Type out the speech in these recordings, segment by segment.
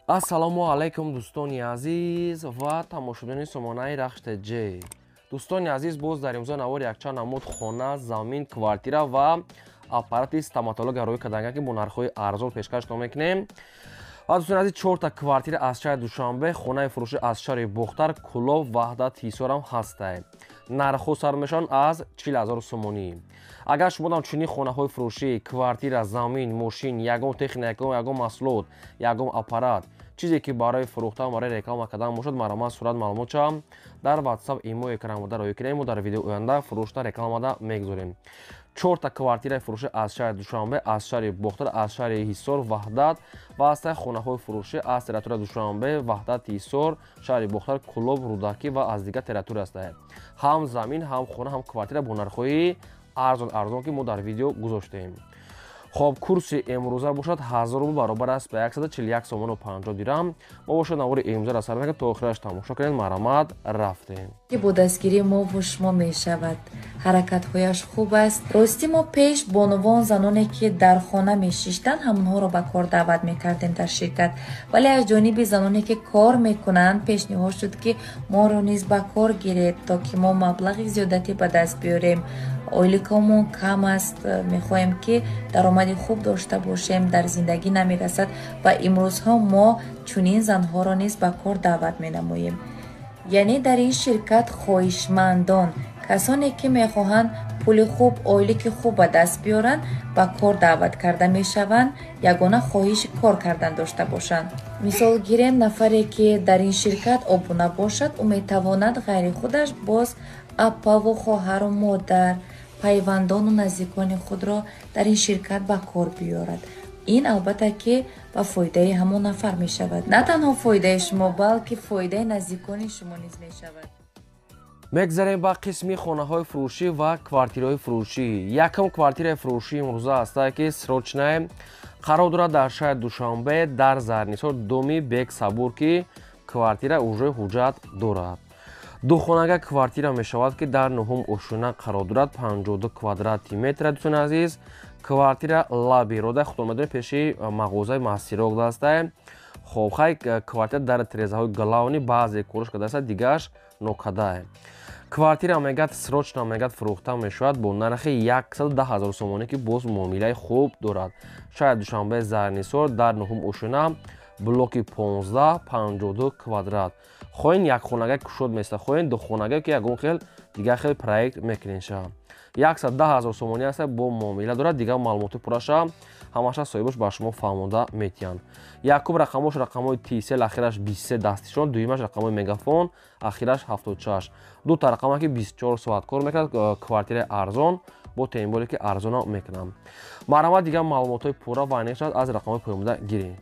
ассалому алайкум дӯстони азиз ва тамошобинони сомонаи рахште ҷ. Дӯстони азиз, боз дар имзо навори якчанд намуд хона, замин, квартира ва аппарати стоматология рӯй карданга ки бо нархҳои арзон пешкашдом мекунем. ва дӯстони азиз, 4 квартира аз шаҳри Душанбе, хонаи фурӯшӣ аз шаҳри Бухтар, Кӯлоб, Ваҳдат, Ҳисорам ҳастад. нархҳо сар мешаванд аз 40 000 сомонӣ. агар шумо чунин хонаҳои фурӯшӣ, квартира, замин, мошин, ягон техника, ягон маҳсулот, ягон аппарат, чизе ки барои фурӯхтан, барои реклама кардан бошад, маромад сурат маълумотчам дар WhatsApp имо экран буда роҳӣ кунем. Мо дар видеои оянда фурӯшта рекламада мегузорем. 4 квартираи фурӯшӣ аз шаҳри Душанбе, аз шаҳри Бухтар, аз шаҳри Ҳисор, Ваҳдат ва аз хонаҳои фурӯшӣ аз территорияи Душанбе, Ваҳдат, Ҳисор, шаҳри Бухтар, Кӯлоб, Рӯдакӣ ва аз дигар территория ҳастанд. ҳам замин, ҳам хона, ҳам квартира бо нархҳои арзон ки мо дар видео гузоштем. خب کورسی امروزه باشد 1000 روبل برابر است به 141 سومن و 50 درهم. ما باشد نوار امضا را سر نکنید تا آخرش تماشا کنید. مرامد رفتیم. که با دستگیری ما و شما می شود. حرکت هایش خوب است. راستی ما پیش بانوان زنانی که در خانه می شیشتن همونها را به کار دعوت می کردیم در شرکت. ولی از جانب زنانی که کار می کنند پیشنهاد شد که ما را نیز به کار گیرید تا که ما مبلغ زیادتی به دست بیاریم. اولیکمون کم است. میخواهیم که درآمد خوب داشته باشیم. در زندگی نمیرسد و امروزها ما چنین زنها را نیز به کار دعوت مینماییم. یعنی در این شرکت خواهشمندان، کسانی که میخواهند پول خوب، اولیک خوب به دست بیارن به کار دعوت کرده میشوند. یگانه خواهش کار کردن داشته باشند. مثال گیریم نفری که در این شرکت ابونه باشد او میتواند غیر خودش باز اپا و خواهر و مادر، پیوندان و نزدیکان خود را در این شرکت به کار بیارد. این البته که با فایده همون نفر می شود. نه تنها فایده شما بلکه فایده نزدیکان شما نیز می شود. مگذاریم با قسمی خانه‌های فروشی و کواردیرهای فروشی. یکم کواردیر فروشی امروزه است که سروچنای قرار دارد در شهر دوشنبه در زرنیسار دومی بیگ صبور که کواردیر уже حجت دارد. دو خانه کواردیر می شود که در نهم اشونه قرار دارد 52 کوادراتی متر. دوستان عزیز، کواردیر لابی رو در خودتون میدونید پیشی مغازه محصیراغ داشته. خب خیلی کواردیر در تریزه های گلاونی بعضی کورش کرده است، دیگرش نوکده. کواردیر میگد سروچ نمیگد فروخته می شود با نرخ 110,000 سومانی که باز معامله خوب دارد. شاید دوشنبه زرنیسار در نهم اشونه بلوکی 15 52 کوادرات. خوین یک خونگی کشود میسته، خوین دو خونگی که یکون خیل دیگه خیل پروژه میکنین شا. 110,000 سومانی است با معامله دارد. دیگه معلومات پرشا همش صاحبش با شما فهمیده میتین. یکم رقمش رقمای تیسل اخیرش 23 دستیشون، دویمش رقمای مگافون اخیرش 76. دو تا رقمی که 24 ساعت کار میکنه. کواردیر ارزان با تیمبولی که ارزانا میکنم. مرامت دیگه معلومات پورا و اینش از رقمای پیامده گیرین.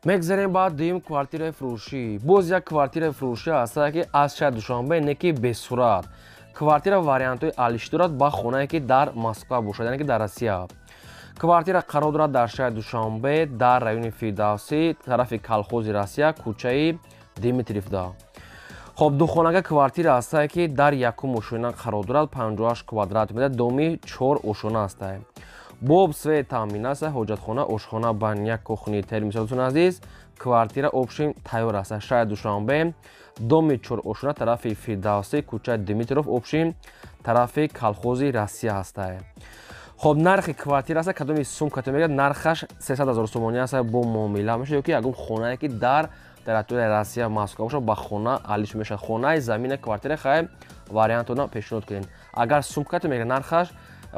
مگذاریم بعد دویم کواردیر فروشی. باز یک کواردیر فروشی است که از شهر دوشنبه نکی به صورت کواردیر واریانت های عالیش دارد با خونه که در مسکو باشد، یعنی که در روسیه. کواردیر قرار دارد در شهر دوشنبه در رایون فردوسی طرف کالخوز روسیه کوچه دیمیتریفدا. خب دو خانه کواردیر است که در یکم اشونه قرار دارد 58 کوادرات متر، دومی 4 اشونه است. باب سوی تامین است، حاجتخانه، آشخانه، بانیا، کخنی، ترمیز. دوستان عزیز، کواردیر آپشن تیار است. شهر دوشنبه دومی 4 اشونه طرف فردوسی کوچه دیمیتروف آپشن طرف کالخوز روسیه است. خب نرخ کواردیر است کدومی سوم کاتو میگه نرخش 300,000 سومانی است با معامله میشه که یکم خونه که در تریتوری روسیه مسکو باشه با خونه عالیش میشه. خونه زمین کواردیر خیلی واریانتونا پیشنهاد کنین. اگر سوم کاتو میگه نرخش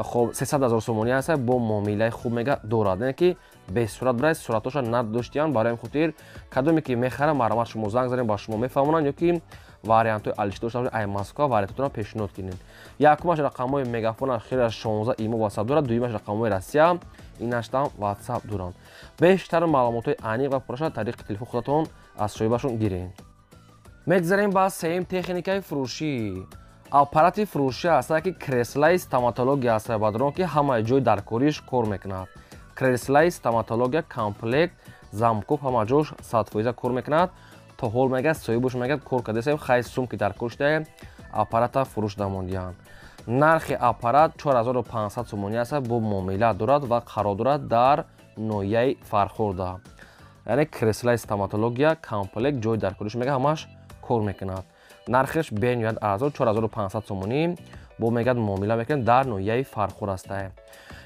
خب 300,000 سومانی است با معامله خوب میگه دارد، نه که به صورت برای صورتش نداشتیان برای خاطر کدومی که میخره مرامت شما زنگ زدین با شما میفهمونن یا که واریانت عالیش داشته باشه ای مسکو واریانتونا پیشنهاد کنین. یکمش رقمای مگافون اخیر 16 ایمو واتساپ دارد، دویمش رقمای روسیه اینش هم واتساپ دارن. بیشتر معلومات عمیق و پرشا طریق تلفن خودتون از شایبشون گیرین. میگذاریم با سیم تکنیکای فروشی. аппарати фурӯшӣ аст ки креслаи стоматология аст бадрон ки ҳамаи ҷой дар кориш кор мекунад. креслаи стоматология комплект замкоб ҳама ҷош 100% кор мекунад. то ҳол мегӯяд соҳибаш мегӯяд кор кардасем хай сумки дар коришта аппарата фурӯш намондиян. нархи аппарат 4500 сомонӣ аст бо муомила дорад ва қарор дорад дар ноҳияи фархурда. яъне креслаи стоматология комплект ҷои дар кӯриш мега ҳамаш кор мекунад. Нархаш бениҳоят арзон 4500 сомонӣ бо мегад муомила мекунад дар ноҳияи Фархур астае.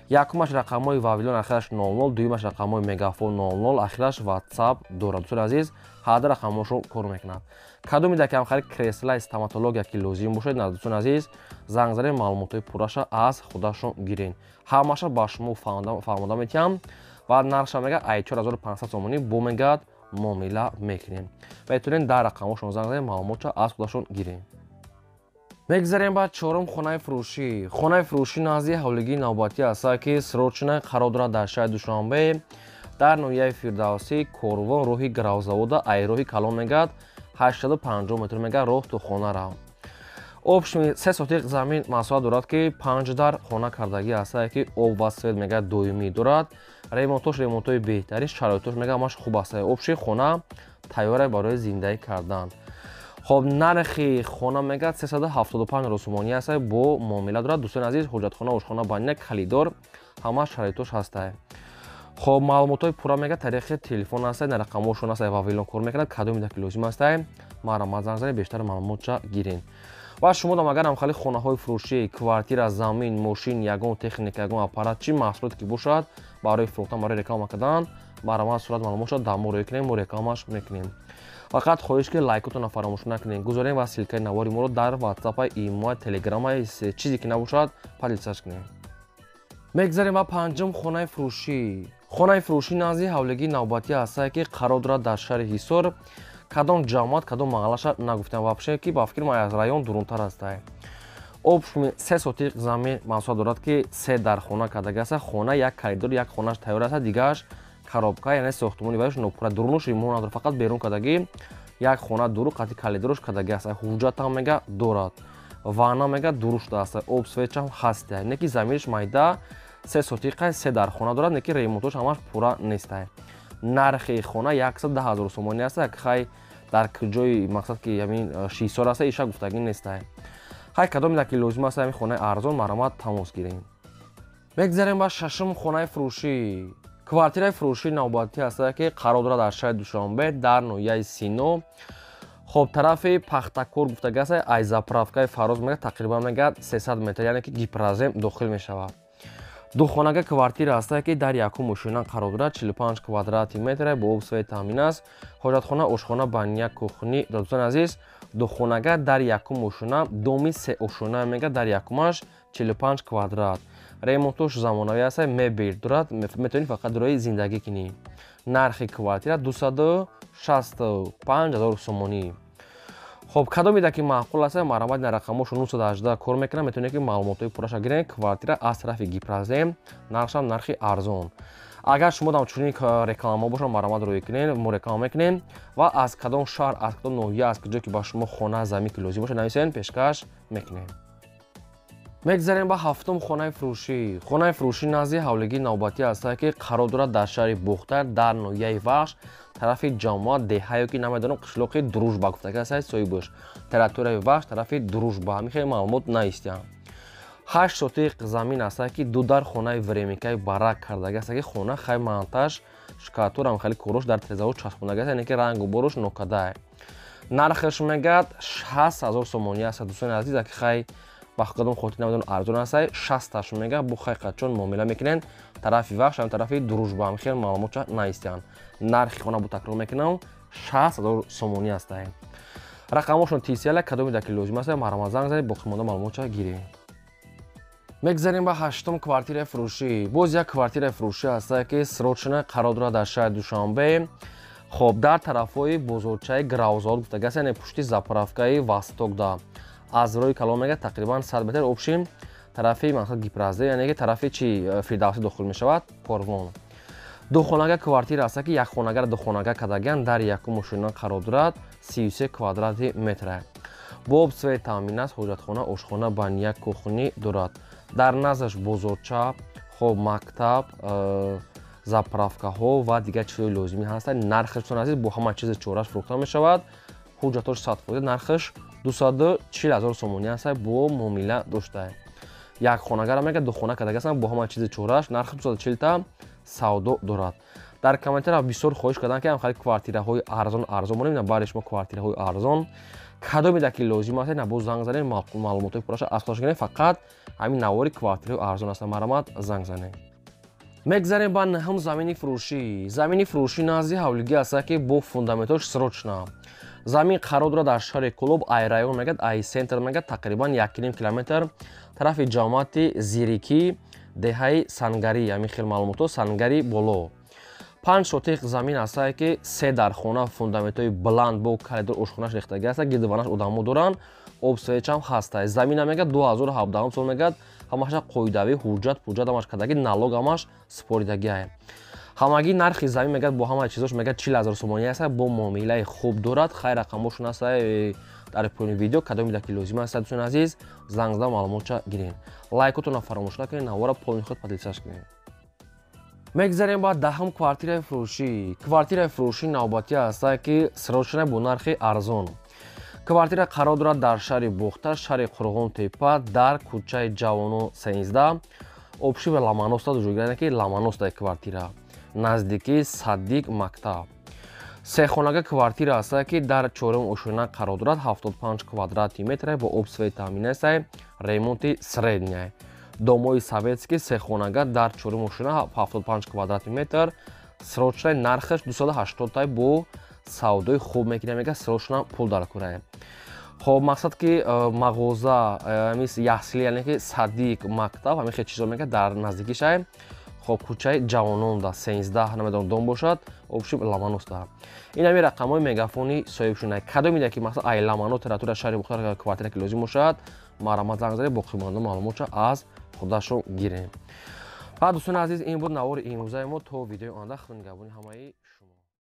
Якумаш рақамҳои Вавилон ахираш 00, дуюмаш рақамҳои Мегафон 00, ахираш WhatsApp дорад. Дӯстони азиз, ҳарду рақамҳошон кор мекунад. Кадоми дар камхари креслаи стоматология ки лозим бошад, дӯстони азиз, занг занед маълумотои пурраша аз худашон гирен. Ҳамаша ба шумо фаҳмода метиҳам ва нархша мега 4500 сомонӣ бо мегад муомила мекунем. Метавонед дар рақамҳошон занг занед маълумотша аз худашон гирен. мегзарем ба чорум хонаи фурӯшӣ. Хонаи фурӯшӣ назди ҳавлигии навбатӣ аст ки срочна қарор дорад дар шаҳри Душанбе дар ноҳияи Фирдавсӣ, Корвон, роҳи Гравзавода, айроҳи Калон мегад 850 метр мегад роҳ то хонара. Обшми 3 сотиқ замин масоҳат дорад ки 5 дар хона кардагӣ аст ки об ва свет мегад доимӣ дорад. Ремонтои беҳтарин, шароитош мегад ҳамаш хуб аст. Обши хона тайёре барои зиндаӣ кардан. خب нархи хона мегад 375 сомонӣ аст бо муомила дорад. дӯстони азиз, ҳоҷатхона, ошхона, баня, калидор ҳама шароитош ҳастае. خب маълумотои пурра мегад тариқи телефон аст, рақамҳошон аст, Вавилон кор мекунад. Кадоми дар ки лозим аст, маромат занг занед, бештар маълумотша гирен. ва шумо дам агар ҳамхали хонаҳои фурӯшӣ, квартира, замин, мошин, ягон техника, ягон аппарат, чӣ маҳсулоте ки бошад барои фурӯхтан, барои реклама кардан, маромат сурат маълумотша дар мо рӯй кунем, мо рекламаш мекунем. фақат хоҳиш ки лайкотона фаромӯш накунед. Гузорем ва силкаи навори моро дар WhatsApp, имо, Telegram, чизе ки набошад падилсаш кунед. мегзарем ба панҷум хонаи фурӯшӣ. хонаи фурӯшӣ назди ҳавлигии навбатӣ аст ки қарор дорад дар шаҳри Ҳисор. кадом ҷамоат, кадом маҳаллаша нагуфтам вапше ки ба фикр ман аз район дурунтар аст. обшми 3 сотиқ замин масоҳат дорад ки 3 дар хона кардагӣ аст. хона як калидор, як хонаш тайёр аст, дигааш коробка, яъне сохтмони вайш нопура, дурунуш римон надорад, фақат берун кардагӣ. Як хона дуру қати калидорош кардагӣ аст. ҳуҷҷатам мега дорад. ванна мега дурушт аст. об светчам ҳаст. неки заминиш майда 3 сотиқа, 3 дар хона дорад, неки ремонтош ҳамаш пурра нест. нархи хона 110 000 сомонӣ аст. хай дар куҷои мақсад ки ҳамин шисор аст, иша гуфтагӣ нест. хай кадоми дар ки лозим аст ҳамин хонаи арзон, маромат тамос гирем. мегзарем ба шашум хонаи фурӯшӣ. квартираи фурӯшии навбатӣ аст ки қарор дорад дар шаҳри Душанбе дар ноҳияи Сино. хоб тарафи пахтакор гуфтагӣ аст, айзаправкаи фароз мегад тақрибан мегад 300 метр, яъне ки гипразем дохил мешавад. духонага квартира аст ки дар якум мошина қарор дорад, 45 квадрати метр бо об свет таъмин аст. ҳоҷатхона, ошхона, баня, кухни. дӯстони азиз, духонага дар якум мошина, доми 3 ошхона мегад дар якумаш 45 квадрат. ремонтош замонавӣ аст, мебел дорад, метавонед фақат барои зиндагӣ кунӣ. нархи квартира 265 000 сомонӣ. خب кадоми дар ки маъқул аст, маромат на рақамошо 918 кор мекунад. метавонед ки маълумотои пурраша гиред. квартира аз тарафи гипразем, нархшам нархи арзон. агар шумо дам чунин реклама бошад, маромат рӯй кунед, мо реклама мекунем ва аз кадом шаҳр, аз кадом ноҳия, аз куҷо ки ба шумо хона, замин ки лозим бошад нависед, пешкаш мекунем. мегзарем ба ҳафтум хонаи фурӯшӣ. хонаи фурӯшӣ назди ҳавлигии навбатӣ аст ки қарор дорад дар шаҳри Бухтар дар ноҳияи Вахш, тарафи ҷамоат деҳаё ки намедонам қишлоқи Дружба гуфтагӣ аст, соҳибош территорияи Вахш, тарафи Дружба. ҳамин хеле маълумот наистиям. 8 сотиқ замин аст ки ду дар хонаи веремикаи барак кардагӣ аст ки хона хай монтаж шкатурам хеле корош дар тирезавод часпондагӣ аст, яъне ки рангу борош нокадай. нархаш мегад 60,000 сомонӣ аст. дӯстони азиз, ки хай ба кадом хотир намедонам арзон аст, 60 мега бо хай қачон муомила мекунед. тарафи Вахш, ҳам тарафи Дружба, ҳам хеле маълумотша наистиям. нархи хона бо такрор мекунам 60,000 сомонӣ аст. рақамошон тисяла, кадоми дар ки лозим аст, маромат занг занед, боқимонда маълумотша гиред. мегзарем ба ҳаштум квартираи фурӯшӣ. боз як квартираи фурӯшӣ аст ки срочна қарор дорад дар шаҳри Душанбе. хоб дар тарафҳои бозорчаи Гравзавод гуфтагӣ аст, яъне пушти заправкаи Востокда. аз роҳи Калон мегад тақрибан 100 метр. обшим тарафи мақсад гипразем, яъне ки тарафи чи Фирдавсӣ дохил мешавад, Корвон. духонага квартира аст ки як хонагар духонага кардагиан дар якум мошина қарор дорад, 33 квадрати метр. бо об свет таъмин аст. ҳоҷатхона, ошхона, баня, кухни дорад. дар наздаш бозорча, хоб мактаб, заправкаҳо ва дигар чизҳои лозимӣ ҳастанд. нархаш азиз бо ҳама чизи чораш фурӯхта мешавад. ҳуҷҷатош 100%, нархаш 240,000 сомонӣ аст бо муомила дошта. як хонагар мега ду хона кардагӣ аст бо ҳама чизи чораш, нархи 240 та савдо дорад. дар комментария бисёр хоҳиш карданд ки хамхари квартираҳои арзон мо намедонам бари шумо квартираҳои арзон кадомеда ки лозим аст на бо занг занед маълумотои пурраша асош гиред фақат ҳамин навори квартираҳои арзон аст марамат занг занед. мегзарем ба наҳум замини фурӯшӣ назди ҳавлигӣ аст ки бо фундаментош срочна замин қарор дорад дар шаҳри Кӯлоб ай район мегӯяд ай сентр мегӯяд тақрибан 1,5 километр тарафи ҷамоати зирикӣ деҳаи сангарӣ ҳамин хел маълумото сангари боло 5 сотиқ замин аст ки 3 дар хона фундаментои баланд бо коридор ошхонаш рехтагӣ аст гирдиванаш одамо доранд обсоячам ҳаста замина мегӯяд 2017 сол мегӯяд ҳамаша қоидавӣ ҳуҷҷат ҳамаш кардагӣ налог ҳамаш споридагиае ҳамагӣ нархи замин мегӯяд бо ҳамаи чизош мегӯяд 40,000 сомонӣ аст бо муомилаи хуб дорад хай рақамошон аст дар поёни видео кадомеда ки лозим аст дӯстони азиз занг зада маълумотша гиред лайкотонро фаромӯш накунед навора полни худ подлисаш кунед. мегзарем ба даҳум квартираи фурӯшӣ навбатӣ аст ки срочна бо нархи арзон квартира қарор дорад дар шаҳри бухта шаҳри қурғонтепа дар кӯчаи ҷавону 13 обшиби ламаноста дуҷойгиранд ки ламаноста квартира наздикии саддик мактаб сехонага квартира аст ки дар чорум ошина қарор дорад 75 квадрати метр бо обсвои таъминиясай ремонти средняй домои советский сехонага дар чорум ошина 75 квадрати метр срочнаи нархаш 280 тай бо савдои хуб мекунем мега срочна пул дар курае хоб мақсад ки мағоза мис ясли яъне ки саддик мактаб ҳамин хел чизо мега дар наздикишай хоб кӯчаи ҷавононда 13 намедонам дом бошад обшиб ламаноста ин ҳамин рақамҳои мегафони соҳибшунай кадомеда ки мақсад ай ламано тература шаҳри бухта квартира ки лозим бошад марамат занг заде боқимонда маълумотша аз худашон гирем. Ба дӯстони азиз ин буд навори имрӯзаи мо то видеои оянда худнигабони ҳамаи шумо.